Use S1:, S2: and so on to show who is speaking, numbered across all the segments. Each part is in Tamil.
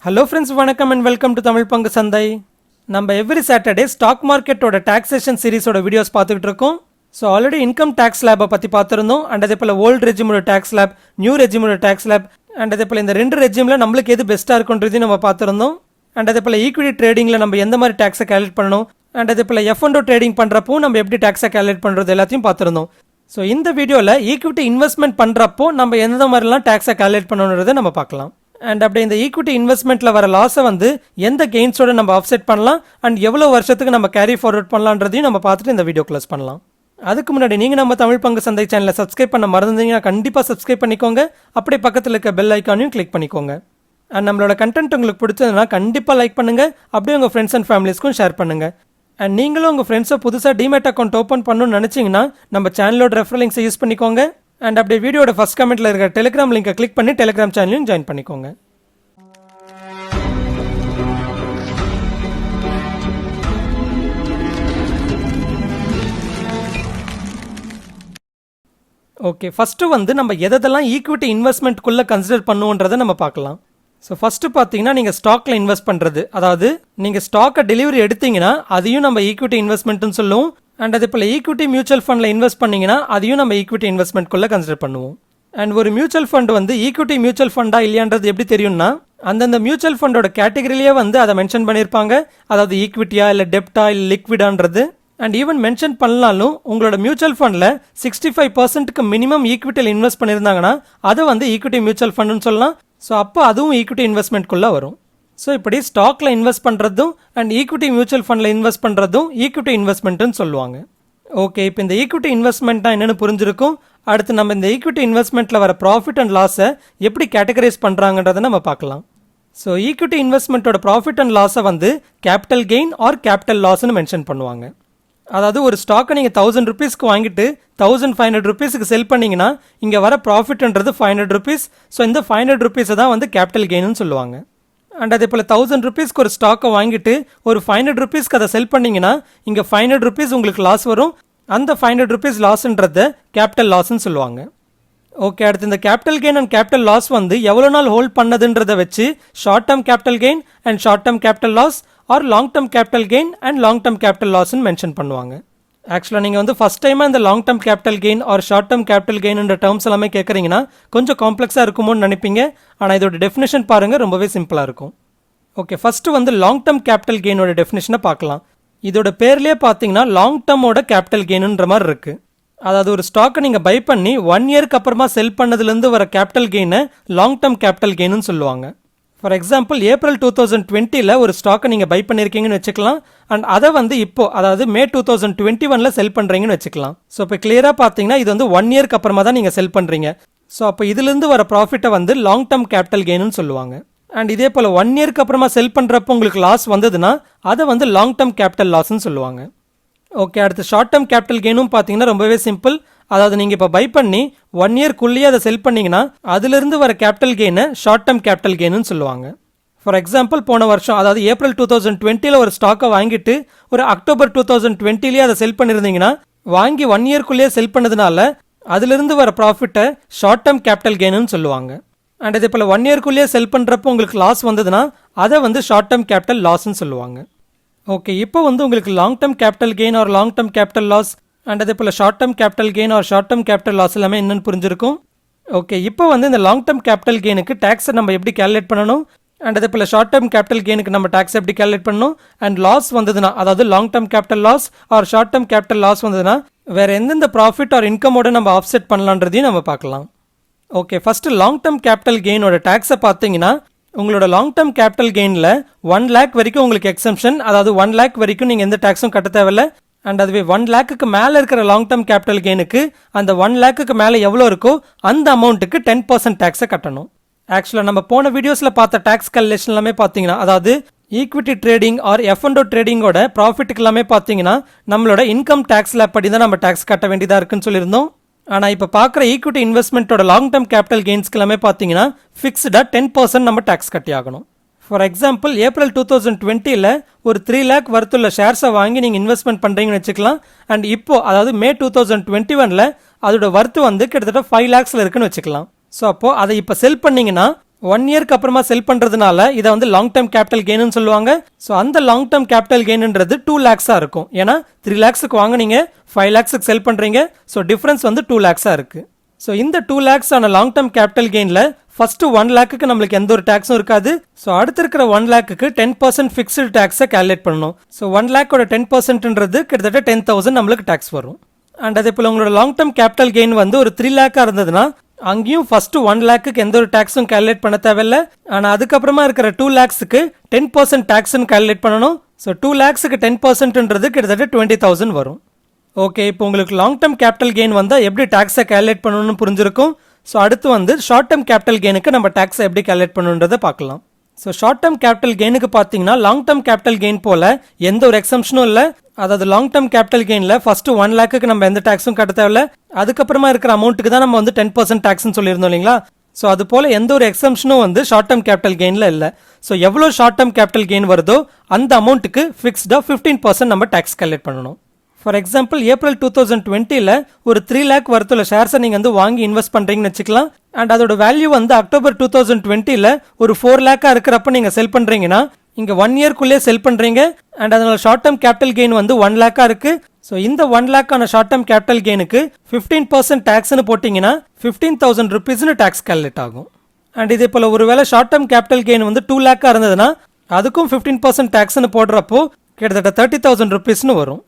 S1: Hello friends, வணக்கம் and welcome to தமிழ் பங்கு சந்தை. நம்ம every Saturday stock market ஓட taxation series ஓட videos பார்த்துக்கிட்டு இருக்கோம். So already income tax slab பத்தி பார்த்திருந்தோம் and அதே போல old regime ஓட tax slab, new regime ஓட tax slab and அதே போல இந்த ரெண்டு ரெஜிம்ல நமக்கு எது பெஸ்டா இருக்கும்ன்றதை நம்ம பார்த்திருந்தோம். and அதே போல equity tradingல நம்ம எந்த மாதிரி tax calculate பண்ணனும் and அதே போல F&O trading பண்றப்போ நம்ம எப்படி tax calculate பண்றது எல்லாத்தையும் பார்த்திருந்தோம். So இந்த வீடியோல equity investment பண்றப்போ நம்ம எந்த மாதிரிலாம் tax calculate பண்ணனும்ன்றதை நம்ம பார்க்கலாம். and அப்படியே இந்த ஈக்விட்டி இன்வெஸ்ட்மெண்ட்ல வர லாஸை வந்து எந்த கெயின்ஸோட நம்ம ஆஃப்செட் பண்ணலாம் அண்ட் எவ்வளவு வருஷத்துக்கு நம்ம கேரி ஃபார்வர்ட் பண்ணலாம்ன்றதையும் நம்ம பார்த்துட்டு இந்த வீடியோ க்ளோஸ் பண்ணலாம். அதுக்கு முன்னாடி நீங்க நம்ம தமிழ் பங்கு சந்தை சேனலை சப்ஸ்கிரைப் பண்ண மறந்துட்டீங்கன்னா கண்டிப்பா சப்ஸ்கிரைப் பண்ணிக்கோங்க. அப்படியே பக்கத்துல இருக்க பெல் ஐகானையும் கிளிக் பண்ணிக்கோங்க. அண்ட் நம்மளோட கண்டென்ட் உங்களுக்கு பிடிச்சதுன்னா கண்டிப்பா லைக் பண்ணுங்க. அப்படியே உங்க ஃப்ரெண்ட்ஸ் அண்ட் ஃபேமிலிஸ்க்கும் ஷேர் பண்ணுங்க. அண்ட் நீங்களும் உங்க ஃப்ரெண்ட்ஸை புதுசாக டிமேட் அக்கௌண்ட் ஓப்பன் பண்ணணும்னு நினைச்சீங்கன்னா நம்ம சேனலோட ரெஃபரல் லிங்க்ஸை யூஸ் பண்ணிக்கோங்க. அண்ட் அப்படியே வீடியோட ஃபர்ஸ்ட் கமெண்ட்ல இருக்க டெலிகிராம் லிங்கை கிளிக் பண்ணி டெலிகிராம் சேனலையும் ஜாயின் பண்ணிக்கோங்க. ஓகே, ஃபர்ஸ்ட் வந்து நம்ம எதெல்லாம் ஈக்விட்டி இன்வெஸ்ட்மெண்ட்குள்ள கன்சிடர் பண்ணுவோன்றதை நம்ம பார்க்கலாம். ஸோ ஃபர்ஸ்ட் பார்த்தீங்கன்னா நீங்கள் ஸ்டாக்ல இன்வெஸ்ட் பண்ணுறது, அதாவது நீங்கள் ஸ்டாக்கை டெலிவரி எடுத்தீங்கன்னா அதையும் நம்ம ஈக்விட்டி இன்வெஸ்ட்மெண்ட்னு சொல்லுவோம். அண்ட் அதே போல் ஈக்விட்டி மியூச்சுவல் ஃபண்டில் இன்வெஸ்ட் பண்ணீங்கன்னா அதையும் நம்ம ஈக்விட்டி இன்வெஸ்ட்மெண்ட்குள்ள கன்சிடர் பண்ணுவோம். அண்ட் ஒரு மியூச்சுவல் ஃபண்ட் வந்து ஈக்விட்டி மியூச்சுவல் ஃபண்டா இல்லையான்றது எப்படி தெரியும்னா அந்தந்த மியூச்சுவல் ஃபண்டோட கேட்டகரியிலேயே வந்து அதை மென்ஷன் பண்ணியிருப்பாங்க. அதாவது ஈக்விட்டியா இல்லை டெப்டா இல்லை லிக்விடான்றது. அண்ட் ஈவன் மென்ஷன் பண்ணாலும் உங்களோட மியூச்சுவல் ஃபண்டில் 65% மினிமம் ஈக்விட்டியில் இன்வெஸ்ட் பண்ணியிருந்தாங்கன்னா அதை வந்து ஈக்விட்டி மியூச்சுவல் ஃபண்டுன்னு சொல்லலாம். ஸோ அப்போ அதுவும் ஈக்விட்டி இன்வெஸ்ட்மெண்ட்குள்ளே வரும். ஸோ இப்படி ஸ்டாக்ல இன்வெஸ்ட் பண்ணுறதும் அண்ட் ஈக்விட்டி மியூச்சுவல் ஃபண்டில் இன்வெஸ்ட் பண்ணுறதும் ஈக்விட்டி இன்வெஸ்ட்மெண்ட்டுன்னு சொல்லுவாங்க. ஓகே, இப்போ இந்த ஈக்விட்டி இன்வெஸ்ட்மெண்ட்னா என்னென்னு புரிஞ்சிருக்கும். அடுத்து நம்ம இந்த ஈக்விட்டி இன்வெஸ்ட்மெண்ட்டில் வர ப்ராஃபிட் அண்ட் லாஸை எப்படி கேட்டகரைஸ் பண்ணுறாங்கன்றதை நம்ம பார்க்கலாம். ஸோ ஈக்விட்டி இன்வெஸ்ட்மெண்ட்டோட ப்ராஃபிட் அண்ட் லாஸை வந்து கேபிட்டல் கெயின் ஆர் கேபிட்டல் லாஸ்ன்னு மென்ஷன் பண்ணுவாங்க. அதாவது ஒரு ஸ்டாக்கை நீங்கள் 1000 rupeesக்கு வாங்கிட்டு 1500 rupeesக்கு செல் பண்ணீங்கன்னா இங்கே வர ப்ராஃபிட்ன்றது 500 rupees. ஸோ இந்த 500 rupees தான் வந்து கேபிட்டல் கெயின்னு சொல்லுவாங்க. அண்ட் அதே போல் 1000 rupeesக்கு ஒரு ஸ்டாக்கை வாங்கிட்டு ஒரு 500 rupeesக்கு அதை செல் பண்ணீங்கன்னா இங்கே 500 rupees உங்களுக்கு லாஸ் வரும். அந்த 500 rupees லாஸ்ன்றத கேபிட்டல் லாஸ்ன்னு சொல்லுவாங்க. ஓகே, அடுத்து இந்த capital gain and capital loss வந்து எவ்வளோ நாள் ஹோல்ட் பண்ணதுன்றதை வச்சு short term capital gain and short term capital loss or long term capital gain and long term capital லாஸ்ன்னு மென்ஷன் பண்ணுவாங்க. ஆக்சுவலாக நீங்கள் வந்து ஃபர்ஸ்ட் டைமாக இந்த long term capital gain or short term capital கெயின்ன்ற டேர்ம்ஸ் எல்லாமே கேட்குறீங்கன்னா கொஞ்சம் காம்ப்ளெக்ஸாக இருக்குமோன்னு நினைப்பீங்க. ஆனால் இதோட டெஃபினேஷன் பாருங்கள், ரொம்பவே சிம்பிளாக இருக்கும். ஓகே, ஃபர்ஸ்ட் வந்து லாங் டேர்ம் கேபிட்டல் கெயினோட டெஃபினேஷனை பார்க்கலாம். இதோட பேர்லேயே பார்த்தீங்கன்னா லாங் டேர்மோட கேபிட்டல் கெயினுன்ற மாதிரி இருக்குது. அதாவது ஒரு ஸ்டாக்கை நீங்கள் பை பண்ணி 1 yearக்கு அப்புறமா செல் பண்ணதுலேருந்து வர கேபிட்டல் கெயினை லாங் டேர்ம் கேபிட்டல் கெயின்னு சொல்லுவாங்க. ஃபார் எக்ஸாம்பிள் ஏப்ரல் 2020 ஒரு ஸ்டாக்கை நீங்கள் பை பண்ணியிருக்கீங்கன்னு வச்சுக்கலாம். அண்ட் அதை வந்து இப்போ அதாவது மே 2021 செல் பண்ணுறீங்கன்னு வச்சுக்கலாம். ஸோ இப்போ கிளியராக பார்த்தீங்கன்னா இது வந்து 1 yearக்கு அப்புறமா தான் நீங்கள் செல் பண்ணுறீங்க. ஸோ அப்போ இதுலேருந்து வர ப்ராஃபிட்டை வந்து லாங் டேர்ம் கேபிட்டல் கெயின்னு சொல்லுவாங்க. அண்ட் இதே போல் 1 yearக்கு அப்புறமா செல் பண்ணுறப்போ உங்களுக்கு லாஸ் வந்ததுன்னா அதை வந்து லாங் டேர்ம் கேபிட்டல் லாஸ்ன்னு சொல்லுவாங்க. ஓகே, அடுத்து ஷார்ட் டேர்ம் கேபிட்டல் கெயினும் பார்த்தீங்கன்னா ரொம்பவே சிம்பிள். அதாவது நீங்கள் இப்போ பை பண்ணி 1 yearக்குள்ளேயே அதை செல் பண்ணீங்கன்னா அதிலிருந்து வர கேபிட்டல் கெயினை ஷார்ட் டேர்ம் கேபிட்டல் கெயின்னு சொல்லுவாங்க. ஃபார் எக்ஸாம்பிள் போன வருஷம் அதாவது ஏப்ரல் 2020 ஒரு ஸ்டாக்கை வாங்கிட்டு ஒரு அக்டோபர் 2020 அதை செல் பண்ணியிருந்தீங்கன்னா வாங்கி 1 yearக்குள்ளேயே செல் பண்ணதுனால அதிலிருந்து வர ப்ராஃபிட்டை ஷார்ட் டேர்ம் கேபிட்டல் கெயின்னு சொல்லுவாங்க. அண்ட் இதே போல் 1 yearக்குள்ளேயே செல் பண்ணுறப்போ உங்களுக்கு லாஸ் வந்ததுன்னா அதை வந்து ஷார்ட் டேர்ம் கேபிட்டல் லாஸ்ன்னு சொல்லுவாங்க. ஓகே, இப்போ வந்து உங்களுக்கு long term capital gain or long term capital loss and அதே போல் short term capital gain or short term capital loss எல்லாமே என்னன்னு புரிஞ்சிருக்கும். ஓகே, இப்போ வந்து இந்த லாங் டேர்ம் கேபிட்டல் கெயினுக்கு டேக்ஸை நம்ம எப்படி கேல்குலேட் பண்ணணும் அண்ட் அதே போல் ஷார்ட் டேர்ம் கேபிட்டல் கெயினுக்கு நம்ம டேக்ஸ் எப்படி கேல்குலேட் பண்ணணும் அண்ட் லாஸ் வந்ததுன்னா அதாவது long term capital loss or short term capital loss வந்ததுன்னா வேற எந்தெந்த ப்ராஃபிட் ஆர் இன்கமோட நம்ம ஆஃப்செட் பண்ணலான்றதையும் நம்ம பார்க்கலாம். Okay, first long term capital கெயினோட டேக்ஸை பார்த்தீங்கன்னா உங்களோட லாங் டேர்ம் கேபிட்டல் கெயினில் 1 lakh வரைக்கும் உங்களுக்கு எக்ஸம்ஷன், அதாவது 1 lakh வரைக்கும் நீங்கள் எந்த டேக்ஸும் கட்ட தேவையில்ல. அண்ட் அதுவே 1 lakhக்கு மேலே இருக்கிற லாங் டேர்ம் கேபிட்டல் கெயினுக்கு அந்த 1 lakhக்கு மேலே எவ்வளோ இருக்கோ அந்த அமௌண்ட்டுக்கு 10% டேக்ஸை கட்டணும். ஆக்சுவலாக நம்ம போன வீடியோஸில் பார்த்த டேக்ஸ் கல்குலேஷன் எல்லாமே பார்த்தீங்கன்னா அதாவது ஈக்விட்டி ட்ரேடிங் ஆர் F&O ட்ரேடிங்கோட ப்ராஃபிட்டுக்கு எல்லாமே பார்த்தீங்கன்னா நம்மளோட இன்கம் டேக்ஸில் அப்படி தான் நம்ம டேக்ஸ் கட்ட வேண்டியதாக இருக்குன்னு சொல்லியிருந்தோம். ஆனால் இப்போ பார்க்குற ஈக்விட்டி இன்வெஸ்ட்மெண்ட்டோட லாங் டேர்ம் கேபிட்டல் கெயின்ஸ்க்கு எல்லாமே பார்த்தீங்கன்னா ஃபிக்ஸ்டாக 10% நம்ம டேக்ஸ் கட்டி ஆகணும். ஃபார் எக்ஸாம்பிள் ஏப்ரல் 2020 ஒரு 3 lakh வர்த்துள்ள ஷேர்ஸை வாங்கி நீங்கள் இன்வெஸ்ட்மெண்ட் பண்ணுறீங்கன்னு வச்சுக்கலாம். அண்ட் இப்போ அதாவது மே 2021 அதோட வர்த்து வந்து கிட்டத்தட்ட 5 lakhsல இருக்குன்னு வச்சுக்கலாம். ஸோ அப்போது அதை இப்போ செல் பண்ணிங்கன்னா 1 இயர்க்கு அப்புறமா செல் பண்றதுனால இதை வந்து லாங் டேர்ம் கேபிட்டல் கெயின்னு சொல்லுவாங்க. ஸோ அந்த லாங் டேர்ம் கேபிட்டல் கெயின்ன்றது 2 lakhs இருக்கும். ஏன்னா 3 lakhsக்கு வாங்குனீங்க, 5 lakhsக்கு செல் பண்றீங்க. ஸோ டிஃபரன்ஸ் வந்து 2 lakhs இருக்கு. ஸோ இந்த 2 lakhs ஆன லாங் டேர்ம் கேபிட்டல் கெயின்ல ஃபர்ஸ்ட் 1 lakhக்கு நம்மளுக்கு எந்த ஒரு டாக்ஸும் இருக்காது. ஸோ அடுத்து இருக்கிற 1 lakhக்கு 10% ஃபிக்ஸ்டு டாக்ஸை கால்குலேட் பண்ணணும். ஸோ 1 lakhோட 10%ன்றது கிட்டத்தட்ட 10,000 நம்மளுக்கு டாக்ஸ் வரும். அண்ட் அதே போல உங்களோட லாங் டேர்ம் கேபிட்டல் கெயின் வந்து ஒரு 3 lakh இருந்ததுன்னா அங்கேயும் ஃபர்ஸ்ட் 1 lakhக்கு எந்த ஒரு டாக்ஸும் கால்குலேட் பண்ண தேவையில்ல. ஆனால் அதுக்கப்புறமா இருக்கிற 2 lakhsக்கு 10% டாக்ஸ்ன்னு கால்குலேட் பண்ணணும். ஸோ 2 lakhsக்கு 10%ன்றது கிட்டத்தட்ட 20,000 வரும். ஓகே, இப்போ உங்களுக்கு லாங் டேர்ம் கேபிட்டல் கெயின் வந்தால் எப்படி டாக்ஸை கால்குலேட் பண்ணணும்னு புரிஞ்சிருக்கும். ஸோ அடுத்து வந்து ஷார்ட் டேர்ம் கேபிட்டல் கெயினுக்கு நம்ம டாக்ஸை எப்படி கால்குலேட் பண்ணணுன்றதை பார்க்கலாம். ஸோ ஷார்ட் டேர்ம் கேபிட்டல் கெயினுக்கு பார்த்தீங்கன்னா லாங் டேர்ம் கேபிட்டல் கெயின் போல எந்த ஒரு எக்ஸம்ஷனும் இல்லை. அதாவது லாங் டேர்ம் கேபிட்டல் கெயினில் ஃபர்ஸ்ட் 1 lakhக்கு நம்ம எந்த டாக்ஸும் கட்ட தேவையில்ல. அதுக்கப்புறமா இருக்கிற அமௌண்ட்டுக்கு தான் நம்ம வந்து 10% டாக்ஸ்ன்னு சொல்லியிருந்தோம் இல்லைங்களா. ஸோ அது போல எந்த ஒரு எக்ஸம்ஷனும் வந்து ஷார்ட் டேர்ம் கேபிட்டல் கெயினில் இல்லை. ஸோ எவ்வளோ ஷார்ட் டேர்ம் கேபிட்டல் கெயின் வருதோ அந்த அமௌண்ட்டுக்கு ஃபிக்ஸ்டாக 15% நம்ம டாக்ஸ் கால்குலேட் பண்ணணும். ஃபார் எக்ஸாம்பிள் ஏப்ரல் 2020ல் ஒரு 3 lakh வரத்துள்ள ஷேர்ஸை நீங்கள் வந்து வாங்கி இன்வெஸ்ட் பண்ணுறீங்கன்னு வச்சுக்கலாம். அண்ட் அதோட வேல்யூ வந்து அக்டோபர் 2020ல் ஒரு 4 lakh இருக்கிறப்ப நீங்கள் செல் பண்ணுறீங்கன்னா இங்கே 1 yearக்குள்ளே செல் பண்ணுறீங்க. அண்ட் அதனால ஷார்ட் டேர்ம் கேபிட்டல் கெயின் வந்து 1 lakh இருக்கு. ஸோ இந்த 1 lakh ஆன ஷார்ட் டேர்ம் கேபிட்டல் கெயினுக்கு 15% டாக்ஸ்னு போட்டிங்கன்னா 15,000 rupeesனு டாக்ஸ் கால்குலேட் ஆகும். அண்ட் இதே போல் ஒருவேளை ஷார்ட் டேர்ம் கேபிட்டல் கெயின் வந்து 2 lakh இருந்ததுன்னா அதுக்கும் 15% டாக்ஸ்னு போடுறப்போ கிட்டத்தட்ட 30,000 rupeesனு வரும்.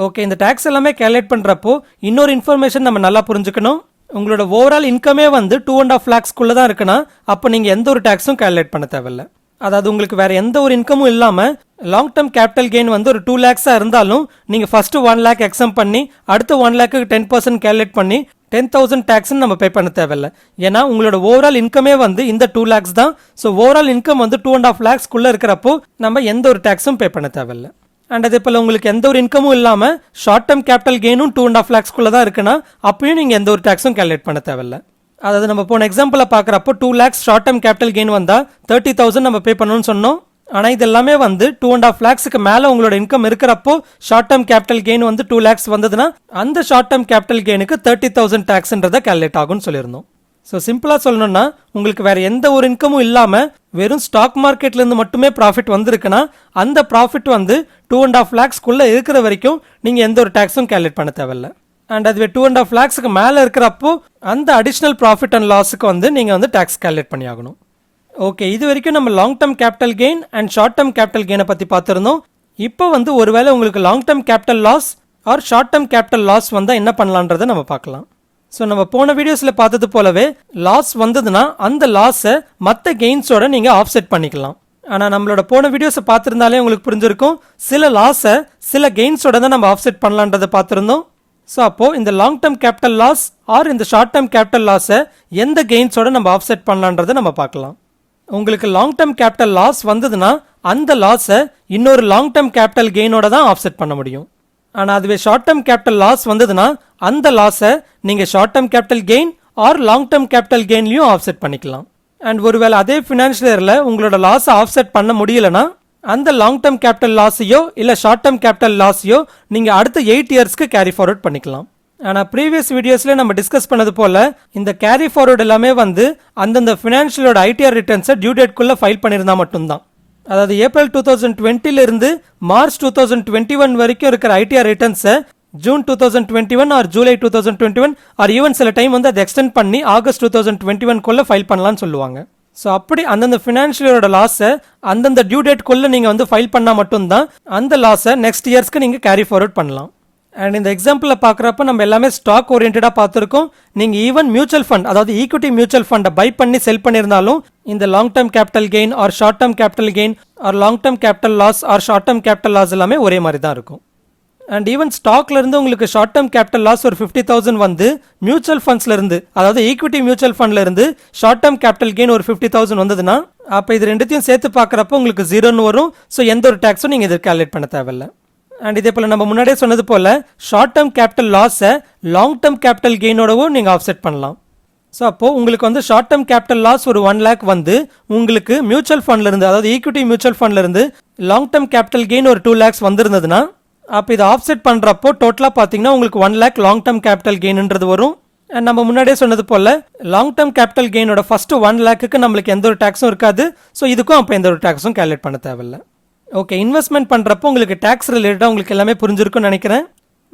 S1: ஓகே, இந்த டாக்ஸ் எல்லாமே கால்குலேட் பண்ணுறப்போ இன்னொரு இன்ஃபர்மேஷன் நம்ம நல்லா புரிஞ்சுக்கணும். உங்களோட ஓவரால் இன்கமே வந்து 2.5 lakhsக்குள்ளே தான் இருக்குன்னா அப்போ நீங்கள் எந்த ஒரு டாக்ஸும் கால்குலேட் பண்ண தேவையில்லை. அதாவது உங்களுக்கு வேற எந்த ஒரு இன்கமும் இல்லாமல் லாங் டேர்ம் கேபிட்டல் கெயின் வந்து ஒரு 2 lakhs இருந்தாலும் நீங்கள் ஃபர்ஸ்ட் 1 lakh எக்ஸம் பண்ணி அடுத்த 1 lakhக்கு 10% கால்குலேட் பண்ணி 10,000 டாக்ஸ்ன்னு நம்ம பே பண்ண தேவையில்லை. ஏன்னா உங்களோட ஓவரால் இன்கமே வந்து இந்த 2 lakhs தான். ஸோ ஓவரால் இன்கம் வந்து 2.5 lakhsக்குள்ளே இருக்கிறப்போ நம்ம எந்த ஒரு டாக்ஸும் பே பண்ண தேவையில்லை. அண்ட் அதே போல் உங்களுக்கு எந்த ஒரு இன்கமும் இல்லாமல் ஷார்ட் டேர்ம் கேபிட்டல் கெயினும் 2.5 lakhsக்குள்ளே தான் இருக்குன்னா அப்பயும் நீங்கள் எந்த ஒரு டாக்ஸும் கால்குலேட் பண்ண தேவையில்லை. அதாவது நம்ம போன எக்ஸாம்பிளை பார்க்குறப்போ 2 lakhs short term capital gain வந்தால் 30,000 நம்ம பே பண்ணணும்னு சொன்னோம். ஆனால் இது எல்லாமே வந்து 2.5 lakhsக்கு மேலே உங்களோட இன்கம் இருக்கிறப்போ ஷார்ட் டேர்ம் கேபிட்டல் கெயின் வந்து 2 lakhs வந்ததுன்னா அந்த ஷார்ட் டேர்ம் கேபிட்டல் கெயினுக்கு 30,000 டாக்ஸ்ன்றதை கால்குலேட் ஆகும்னு சொல்லியிருந்தோம். ஸோ சிம்பிளாக சொல்லணும்னா உங்களுக்கு வேற எந்த ஒரு இன்கமும் இல்லாமல் வெறும் ஸ்டாக் மார்க்கெட்லேருந்து மட்டுமே ப்ராஃபிட் வந்திருக்குன்னா அந்த ப்ராஃபிட் வந்து 2.5 lakhsக்குள்ளே இருக்கிற வரைக்கும் நீங்கள் எந்த ஒரு டாக்ஸும் கால்குலேட் பண்ண தேவையில்லை. அண்ட் அதுவே 2.5 lakhsக்கு மேலே இருக்கிறப்போ அந்த அடிஷ்னல் ப்ராஃபிட் அண்ட் லாஸுக்கு வந்து நீங்கள் வந்து டாக்ஸ் கால்குலேட் பண்ணி ஆகணும். ஓகே, இது வரைக்கும் நம்ம long term capital gain and short term capital கெயினை பற்றி பார்த்துருந்தோம். இப்போ வந்து ஒருவேளை உங்களுக்கு long term capital loss or short term capital loss வந்தால் என்ன பண்ணலான்றதை நம்ம பார்க்கலாம். ஸோ நம்ம போன வீடியோஸில் பார்த்தது போலவே லாஸ் வந்ததுன்னா அந்த லாஸை மற்ற கெயின்ஸோட நீங்கள் ஆஃப்செட் பண்ணிக்கலாம். ஆனால் நம்மளோட போன வீடியோஸை பார்த்துருந்தாலே உங்களுக்கு புரிஞ்சிருக்கும் சில லாஸை சில கெயின்ஸோட தான் நம்ம ஆஃப்செட் பண்ணலான்றதை பார்த்துருந்தோம். ஸோ அப்போது இந்த long term capital loss or இந்த ஷார்ட் டேர்ம் கேபிட்டல் லாஸை எந்த கெயின்ஸோட நம்ம ஆஃப்செட் பண்ணலான்றதை நம்ம பார்க்கலாம். உங்களுக்கு லாங் டேர்ம் கேபிட்டல் லாஸ் வந்ததுன்னா அந்த லாஸை இன்னொரு லாங் டேர்ம் கேபிட்டல் கெயினோட தான் ஆஃப்செட் பண்ண முடியும். ஆனால் அதுவே ஷார்ட் டேர்ம் கேபிட்டல் லாஸ் வந்ததுன்னா அந்த லாஸை நீங்கள் short term capital gain or long term capital கெயின்லையும் ஆஃப்செட் பண்ணிக்கலாம். அண்ட் ஒருவேளை அதே ஃபினான்ஷியல் இயரில் உங்களோட லாஸை ஆஃப்செட் பண்ண முடியலன்னா அந்த லாங் டேர்ம் கேபிட்டல் லாஸையோ இல்லை ஷார்ட் டேர்ம் கேபிட்டல் லாஸையோ நீங்கள் அடுத்த 8 yearsக்கு கேரி ஃபார்வர்ட் பண்ணிக்கலாம். ஆனால் ப்ரீவியஸ் வீடியோஸில் நம்ம டிஸ்கஸ் பண்ணது போல் இந்த கேரி ஃபார்வர்ட் எல்லாமே வந்து அந்தந்த ஃபினான்ஷியலோட ஐடிஆர் ரிட்டர்ன்ஸை டியூ டேட்குள்ளே ஃபைல் பண்ணியிருந்தா மட்டும்தான். அதாவது ஏப்ரல் 2020லிருந்து மார்ச் 2021 வரைக்கும் இருக்கிற ஐடிஆர் ரிட்டர்ன்ஸை June 2021 or July 2021 or even சில டைம் வந்து அதை எக்ஸ்டெண்ட் பண்ணி ஆகஸ்ட் 2021 ஃபைல் பண்ணலாம்னு சொல்லுவாங்க. ஸோ அப்படி அந்தந்த ஃபினான்ஷியலோட லாஸை அந்தந்த டியூ டேட்குள்ளே நீங்கள் வந்து ஃபைல் பண்ணால் மட்டும்தான் அந்த லாஸை நெக்ஸ்ட் இயர்ஸ்க்கு நீங்கள் கேரி ஃபார்வர்ட் பண்ணலாம். அண்ட் இந்த எக்ஸாம்பிளில் பார்க்குறப்ப நம்ம எல்லாமே ஸ்டாக் ஓரியன்டாக பார்த்துருக்கோம். நீங்கள் ஈவன் மியூச்சுவல் ஃபண்ட் அதாவது ஈக்விட்டி மியூச்சுவல் ஃபண்டை பை பண்ணி செல் பண்ணியிருந்தாலும் இந்த long term capital gain or short term capital gain or long term capital loss or short term capital loss எல்லாமே ஒரே மாதிரி தான் இருக்கும். அண்ட் ஈவன் ஸ்டாக்லேருந்து உங்களுக்கு ஷார்ட் டேர்ம் கேபிட்டல் லாஸ் ஒரு 50,000 வந்து மியூச்சுவல் ஃபண்ட்ஸ்லேருந்து அதாவது ஈக்விட்டி மியூச்சுவல் ஃபண்ட்லேருந்து ஷார்ட் டேர்ம் கேபிட்டல் கெயின் ஒரு 50,000 வந்ததுன்னா அப்போ இது ரெண்டுத்தையும் சேர்த்து பார்க்குறப்போ உங்களுக்கு 0ன்னு வரும். ஸோ எந்த ஒரு டேக்ஸும் நீங்கள் இதை கால்குலேட் பண்ண தேவையில்லை. அண்ட் இதே போல் நம்ம முன்னாடியே சொன்னது போல் ஷார்ட் டேர்ம் கேபிட்டல் லாஸை லாங் டேர்ம் கேபிட்டல் கெயினோடவும் நீங்கள் ஆஃப்செட் பண்ணலாம். ஸோ அப்போது உங்களுக்கு வந்து ஷார்ட் டேர்ம் கேபிட்டல் லாஸ் ஒரு 1 lakh வந்து உங்களுக்கு மியூச்சுவல் ஃபண்ட்லேருந்து அதாவது ஈக்விட்டி மியூச்சுவல் ஃபண்ட்லேருந்து லாங் டேர்ம் கேபிட்டல் கெயின் ஒரு 2 lakhs வந்திருந்ததுன்னா அப்போ இதை ஆஃப்செட் பண்ணுறப்போ டோட்டலாக பார்த்தீங்கன்னா உங்களுக்கு 1 lakh லாங் டேர்ம் கேபிட்டல் கெயின்ன்றது வரும். And நம்ம முன்னாடியே சொன்னது போல லாங் டேர்ம் கேபிட்டல் கெயினோட ஃபர்ஸ்ட் 1 லேக்குக்கு நம்மளுக்கு எந்த ஒரு டேக்ஸும் இருக்காது. ஸோ இதுக்கும் அப்போ எந்த ஒரு டேக்ஸும் கால்குலேட் பண்ண தேவையில்லை. ஓகே, இன்வெஸ்ட்மெண்ட் பண்ணுறப்போ உங்களுக்கு டேக்ஸ் ரிலேட்டடாக உங்களுக்கு எல்லாமே புரிஞ்சிருக்கும்னு நினைக்கிறேன்.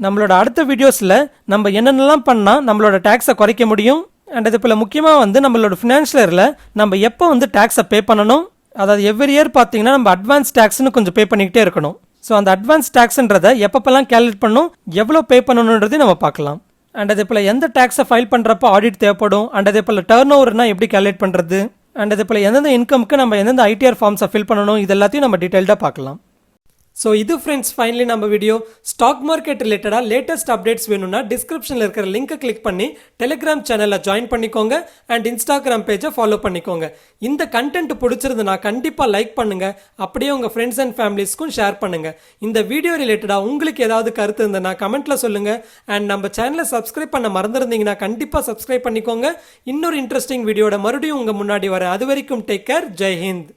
S1: நம்மளோட அடுத்த வீடியோஸில் நம்ம என்னென்னலாம் பண்ணால் நம்மளோட டேக்ஸை குறைக்க முடியும் அண்ட் அது போல் முக்கியமாக வந்து நம்மளோட ஃபினான்ஷியல் இயரில் நம்ம எப்போ வந்து டேக்ஸை பே பண்ணணும், அதாவது எவ்ரி இயர் பார்த்தீங்கன்னா நம்ம அட்வான்ஸ் டேக்ஸ்னு கொஞ்சம் பே பண்ணிக்கிட்டே இருக்கணும். ஸோ அந்த அட்வான்ஸ் டேக்ஸ்ன்றதை எப்பப்பெல்லாம் கால்குலேட் பண்ணணும், எவ்வளோ பே பண்ணணுன்றதையும் நம்ம பார்க்கலாம். அண்ட் அதே போல் எந்த டேக்ஸை ஃபைல் பண்ணுறப்போ ஆடிட் தேவைப்படும், அண்ட் அதே போல் டர்ன் ஓவர்னா எப்படி கால்குலேட் பண்ணுறது, அண்ட் அதே போல் எந்தெந்த இன்கம்க்கு நம்ம எந்தெந்த ஐடிஆர் ஃபார்ம்ஸை ஃபில் பண்ணணும், இது எல்லாத்தையும் நம்ம டீட்டெயில்டாக பார்க்கலாம். ஸோ இது ஃப்ரெண்ட்ஸ் ஃபைனலி நம்ம வீடியோ. ஸ்டாக் மார்க்கெட் ரிலேட்டடாக லேட்டஸ்ட் அப்டேட்ஸ் வேணும்னா டிஸ்கிரிப்ஷனில் இருக்கிற லிங்க்கை கிளிக் பண்ணி டெலிகிராம் சேனலில் ஜாயின் பண்ணிக்கோங்க அண்ட் இன்ஸ்டாகிராம் பேஜை ஃபாலோ பண்ணிக்கோங்க. இந்த கண்டென்ட் பிடிச்சிருந்துன்னா கண்டிப்பாக லைக் பண்ணுங்கள், அப்படியே உங்கள் ஃப்ரெண்ட்ஸ் அண்ட் ஃபேமிலிஸ்க்கும் ஷேர் பண்ணுங்கள். இந்த வீடியோ ரிலேட்டடாக உங்களுக்கு ஏதாவது கருத்து இருந்ததுன்னா கமெண்ட்டில் சொல்லுங்கள். அண்ட் நம்ம சேனலை சப்ஸ்கிரைப் பண்ண மறந்துருந்தீங்கன்னா கண்டிப்பாக சப்ஸ்கிரைப் பண்ணிக்கோங்க. இன்னொரு இன்ட்ரெஸ்டிங் வீடியோட மறுபடியும் உங்கள் முன்னாடி வரேன். அது வரைக்கும் டேக் கேர். ஜெய் ஹிந்த்.